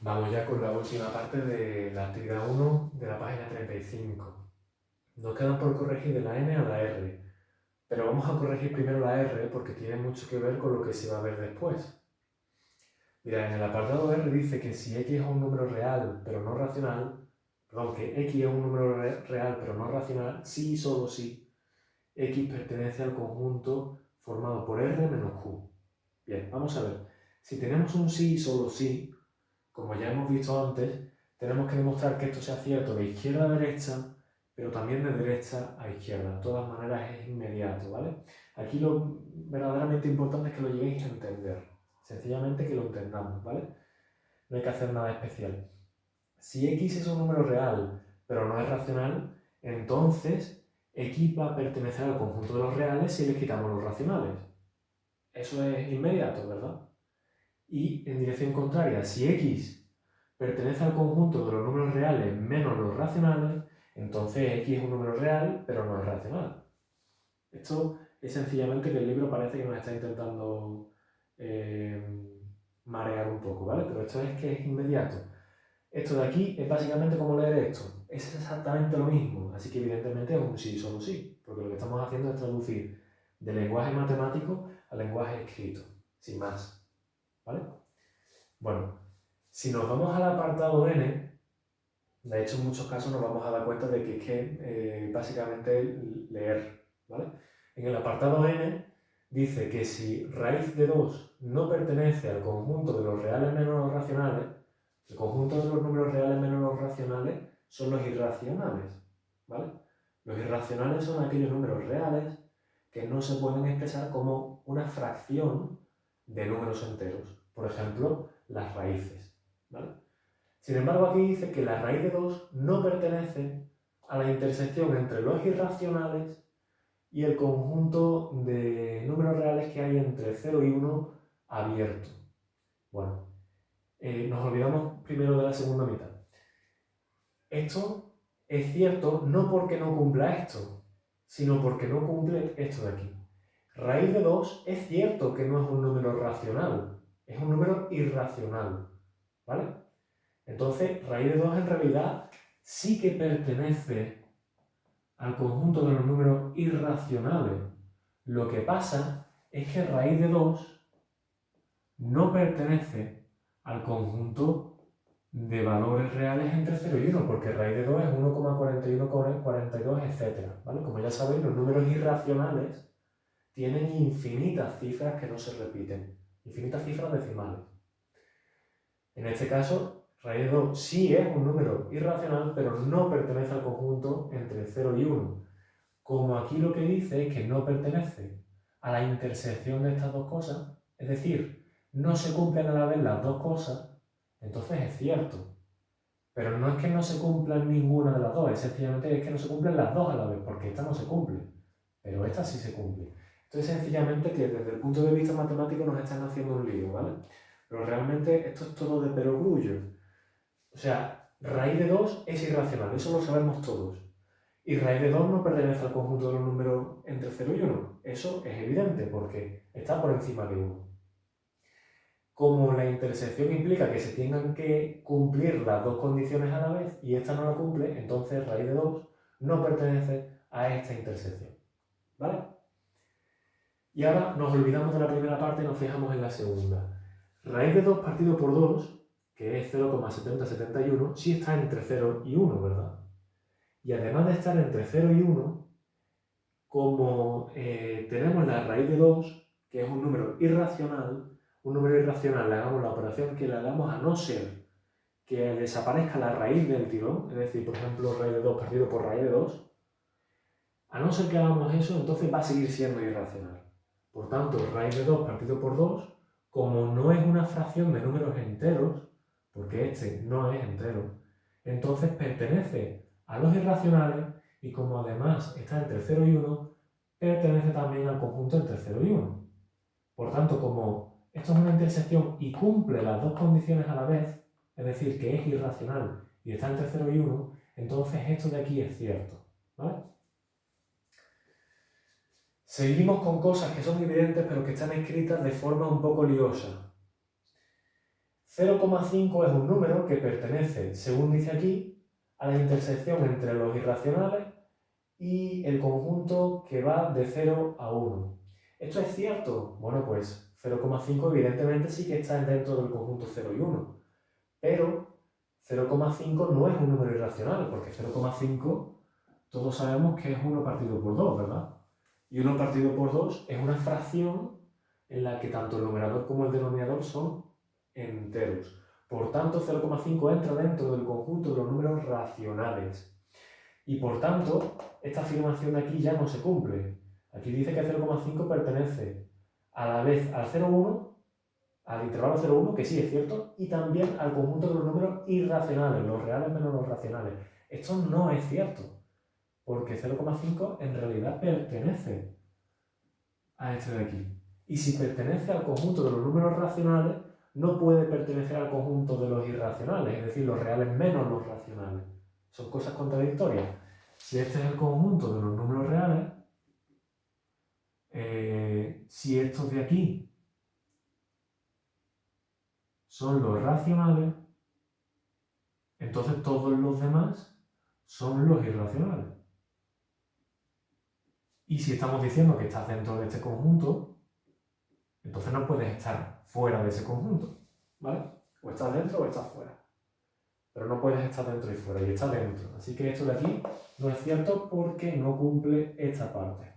Vamos ya con la última parte de la actividad 1 de la página 35. Nos quedan por corregir de la N a la R, pero vamos a corregir primero la R porque tiene mucho que ver con lo que se va a ver después. Mira, en el apartado R dice que si x es un número real pero no racional, perdón, que x es un número real pero no racional, sí y solo si x pertenece al conjunto formado por R menos Q. Bien, vamos a ver. Si tenemos un sí y solo sí, como ya hemos visto antes, tenemos que demostrar que esto sea cierto de izquierda a derecha, pero también de derecha a izquierda. De todas maneras es inmediato, ¿vale? Aquí lo verdaderamente importante es que lo lleguéis a entender. Sencillamente que lo entendamos, ¿vale? No hay que hacer nada especial. Si x es un número real, pero no es racional, entonces x va a pertenecer al conjunto de los reales si le quitamos los racionales. Eso es inmediato, ¿verdad? Y en dirección contraria, si x pertenece al conjunto de los números reales menos los racionales, entonces x es un número real, pero no es racional. Esto es sencillamente que el libro parece que nos está intentando marear un poco, ¿vale? Pero esto es que es inmediato. Esto de aquí es básicamente como leer esto. Es exactamente lo mismo, así que evidentemente es un sí, solo sí, porque lo que estamos haciendo es traducir del lenguaje matemático al lenguaje escrito, sin más, ¿vale? Bueno, si nos vamos al apartado N, de hecho en muchos casos nos vamos a dar cuenta de que es que básicamente leer, ¿vale? En el apartado N dice que si raíz de 2 no pertenece al conjunto de los reales menos los racionales, el conjunto de los números reales menos los racionales son los irracionales, ¿vale? Los irracionales son aquellos números reales que no se pueden expresar como una fracción de números enteros. Por ejemplo, las raíces, ¿vale? Sin embargo, aquí dice que la raíz de 2 no pertenece a la intersección entre los irracionales y el conjunto de números reales que hay entre 0 y 1 abierto. Bueno, nos olvidamos primero de la segunda mitad. Esto es cierto no porque no cumpla esto, sino porque no cumple esto de aquí. Raíz de 2 es cierto que no es un número racional, es un número irracional, ¿vale? Entonces, raíz de 2 en realidad sí que pertenece al conjunto de los números irracionales. Lo que pasa es que raíz de 2 no pertenece al conjunto de valores reales entre 0 y 1, porque raíz de 2 es 1,41, 42, etc. ¿Vale? Como ya sabéis, los números irracionales tienen infinitas cifras que no se repiten, infinitas cifras decimales. En este caso, raíz de 2 sí es un número irracional, pero no pertenece al conjunto entre 0 y 1. Como aquí lo que dice es que no pertenece a la intersección de estas dos cosas, es decir, no se cumplen a la vez las dos cosas, entonces es cierto. Pero no es que no se cumplan ninguna de las dos, es sencillamente es que no se cumplen las dos a la vez, porque esta no se cumple, pero esta sí se cumple. Entonces, sencillamente que desde el punto de vista matemático nos están haciendo un lío, ¿vale? Pero realmente esto es todo de perogrullo. O sea, raíz de 2 es irracional, eso lo sabemos todos. Y raíz de 2 no pertenece al conjunto de los números entre 0 y 1. Eso es evidente porque está por encima de 1. Como la intersección implica que se tengan que cumplir las dos condiciones a la vez y esta no la cumple, entonces raíz de 2 no pertenece a esta intersección. ¿Vale? Y ahora nos olvidamos de la primera parte y nos fijamos en la segunda. Raíz de 2 partido por 2, que es 0,7071, sí está entre 0 y 1, ¿verdad? Y además de estar entre 0 y 1, como tenemos la raíz de 2, que es un número irracional le hagamos la operación que le hagamos a no ser que desaparezca la raíz del tirón, es decir, por ejemplo, raíz de 2 partido por raíz de 2, a no ser que hagamos eso, entonces va a seguir siendo irracional. Por tanto, raíz de 2 partido por 2, como no es una fracción de números enteros, porque este no es entero, entonces pertenece a los irracionales y como además está entre 0 y 1, pertenece también al conjunto entre 0 y 1. Por tanto, como esto es una intersección y cumple las dos condiciones a la vez, es decir, que es irracional y está entre 0 y 1, entonces esto de aquí es cierto, ¿vale? Seguimos con cosas que son evidentes pero que están escritas de forma un poco liosa. 0,5 es un número que pertenece, según dice aquí, a la intersección entre los irracionales y el conjunto que va de 0 a 1. ¿Esto es cierto? Bueno, pues 0,5 evidentemente sí que está dentro del conjunto 0 y 1, pero 0,5 no es un número irracional, porque 0,5 todos sabemos que es 1 partido por 2, ¿verdad? Y 1 partido por 2 es una fracción en la que tanto el numerador como el denominador son enteros. Por tanto, 0,5 entra dentro del conjunto de los números racionales. Y por tanto, esta afirmación de aquí ya no se cumple. Aquí dice que 0,5 pertenece a la vez al 0,1, al intervalo 0,1, que sí es cierto, y también al conjunto de los números irracionales, los reales menos los racionales. Esto no es cierto, porque 0,5 en realidad pertenece a este de aquí. Y si pertenece al conjunto de los números racionales, no puede pertenecer al conjunto de los irracionales, es decir, los reales menos los racionales. Son cosas contradictorias. Si este es el conjunto de los números reales, si estos de aquí son los racionales, entonces todos los demás son los irracionales. Y si estamos diciendo que estás dentro de este conjunto, entonces no puedes estar fuera de ese conjunto, ¿vale? O estás dentro o estás fuera. Pero no puedes estar dentro y fuera, y estás dentro. Así que esto de aquí no es cierto porque no cumple esta parte.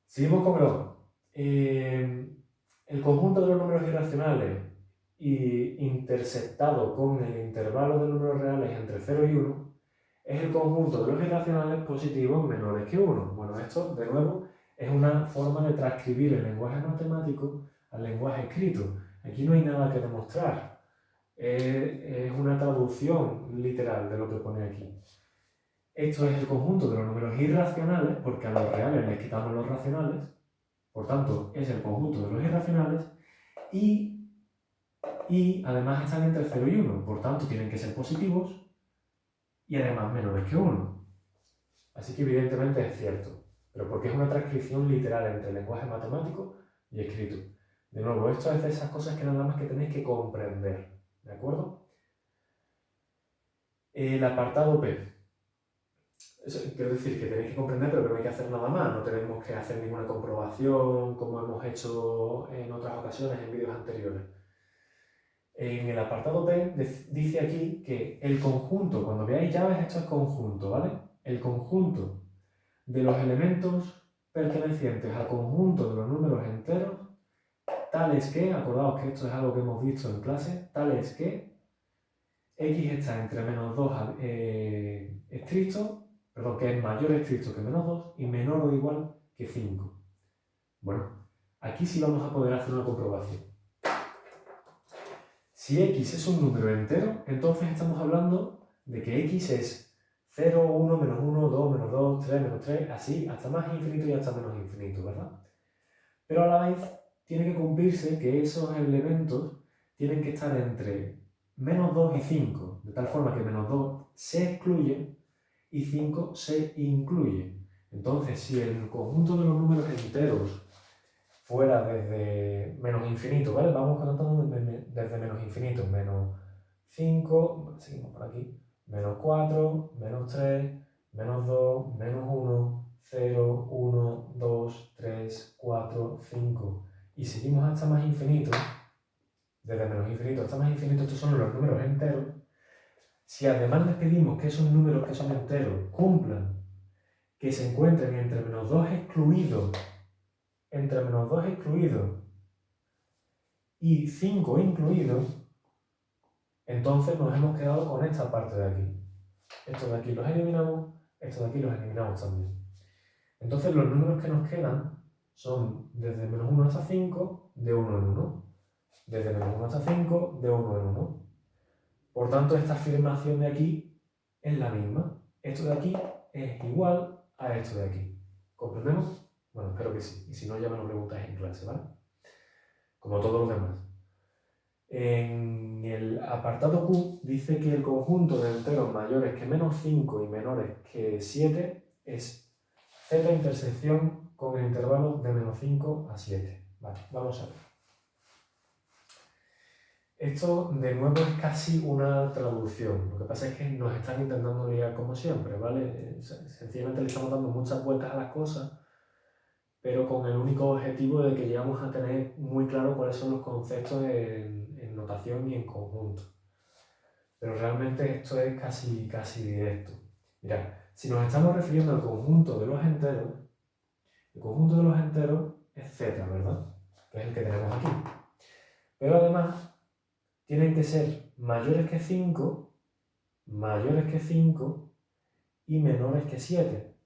Seguimos con el otro. El conjunto de los números irracionales intersectado con el intervalo de números reales entre 0 y 1 es el conjunto de los irracionales positivos menores que 1. Bueno, esto, de nuevo, es una forma de transcribir el lenguaje matemático al lenguaje escrito. Aquí no hay nada que demostrar. Es una traducción literal de lo que pone aquí. Esto es el conjunto de los números irracionales, porque a los reales les quitamos los racionales, por tanto, es el conjunto de los irracionales, y además están entre 0 y 1, por tanto tienen que ser positivos y además menores que 1. Así que evidentemente es cierto, pero porque es una transcripción literal entre el lenguaje matemático y escrito. De nuevo, esto es de esas cosas que nada más que tenéis que comprender, ¿de acuerdo? El apartado P. Quiero decir que tenéis que comprender, pero que no hay que hacer nada más, no tenemos que hacer ninguna comprobación como hemos hecho en otras ocasiones en vídeos anteriores. En el apartado P dice aquí que el conjunto, cuando veáis llaves, esto es conjunto, ¿vale? El conjunto de los elementos pertenecientes al conjunto de los números enteros, tales que, acordaos que esto es algo que hemos visto en clase, tales que x está entre menos 2 estricto, perdón, que es mayor estricto que menos 2 y menor o igual que 5. Bueno, aquí sí vamos a poder hacer una comprobación. Si x es un número entero, entonces estamos hablando de que x es 0, 1, menos 1, 2, menos 2, 3, menos 3, así hasta más infinito y hasta menos infinito, ¿verdad? Pero a la vez tiene que cumplirse que esos elementos tienen que estar entre menos 2 y 5, de tal forma que menos 2 se excluye y 5 se incluye. Entonces, si el conjunto de los números enteros fuera desde menos infinito, ¿vale? Vamos contando desde menos infinito, menos 5, seguimos por aquí, menos 4, menos 3, menos 2, menos 1, 0, 1, 2, 3, 4, 5. Y seguimos hasta más infinito, desde menos infinito hasta más infinito, estos son los números enteros. Si además les pedimos que esos números que son enteros cumplan, que se encuentren entre menos 2 excluidos, y 5 incluidos, entonces nos hemos quedado con esta parte de aquí. Estos de aquí los eliminamos, estos de aquí los eliminamos también. Entonces los números que nos quedan son desde menos 1 hasta 5, de 1 en 1. Desde menos 1 hasta 5, de 1 en 1. Por tanto, esta afirmación de aquí es la misma. Esto de aquí es igual a esto de aquí. ¿Comprendemos? Bueno, espero que sí. Y si no, ya me lo preguntáis en clase, ¿vale? Como todos los demás. En el apartado Q dice que el conjunto de enteros mayores que menos 5 y menores que 7 es z intersección con el intervalo de menos 5 a 7. Vale, vamos a ver. Esto de nuevo es casi una traducción. Lo que pasa es que nos están intentando liar como siempre, ¿vale? Sencillamente le estamos dando muchas vueltas a las cosas, pero con el único objetivo de que llegamos a tener muy claro cuáles son los conceptos en notación y en conjunto. Pero realmente esto es casi directo. Mirad, si nos estamos refiriendo al conjunto de los enteros, el conjunto de los enteros es z, ¿verdad? Que es el que tenemos aquí. Pero además tienen que ser mayores que 5 y menores que 7.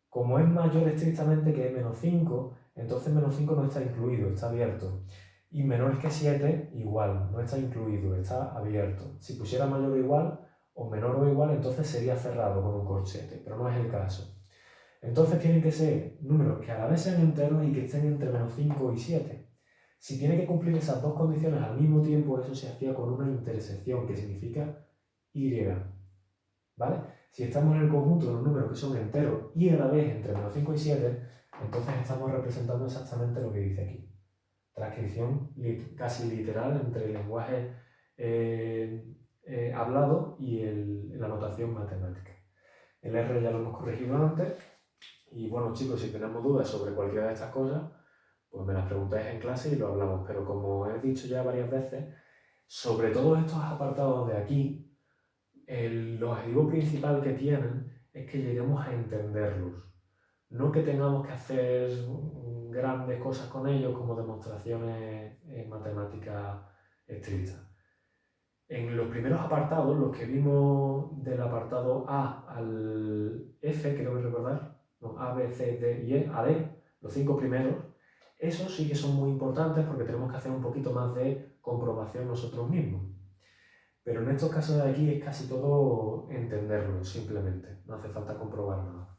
Como es mayor estrictamente que menos 5, entonces menos 5 no está incluido, está abierto. Y menores que 7, igual, no está incluido, está abierto. Si pusiera mayor o igual, o menor o igual, entonces sería cerrado con un corchete, pero no es el caso. Entonces tienen que ser números que a la vez sean enteros y que estén entre menos 5 y 7. Si tiene que cumplir esas dos condiciones al mismo tiempo, eso se hacía con una intersección, que significa y. ¿Vale? Si estamos en el conjunto de los números que son enteros y a la vez entre menos 5 y 7, entonces estamos representando exactamente lo que dice aquí. Transcripción casi literal entre el lenguaje hablado y la notación matemática. El R ya lo hemos corregido antes. Y bueno, chicos, si tenemos dudas sobre cualquiera de estas cosas, pues me las preguntáis en clase y lo hablamos. Pero como he dicho ya varias veces, sobre todos estos apartados de aquí, el objetivo principal que tienen es que lleguemos a entenderlos. No que tengamos que hacer grandes cosas con ellos como demostraciones matemáticas estrictas. En los primeros apartados, los que vimos del apartado A al F, creo que recordar, no, A, B, C, D y E, a D, los 5 primeros, esos sí que son muy importantes porque tenemos que hacer un poquito más de comprobación nosotros mismos. Pero en estos casos de aquí es casi todo entenderlo, simplemente, no hace falta comprobar nada.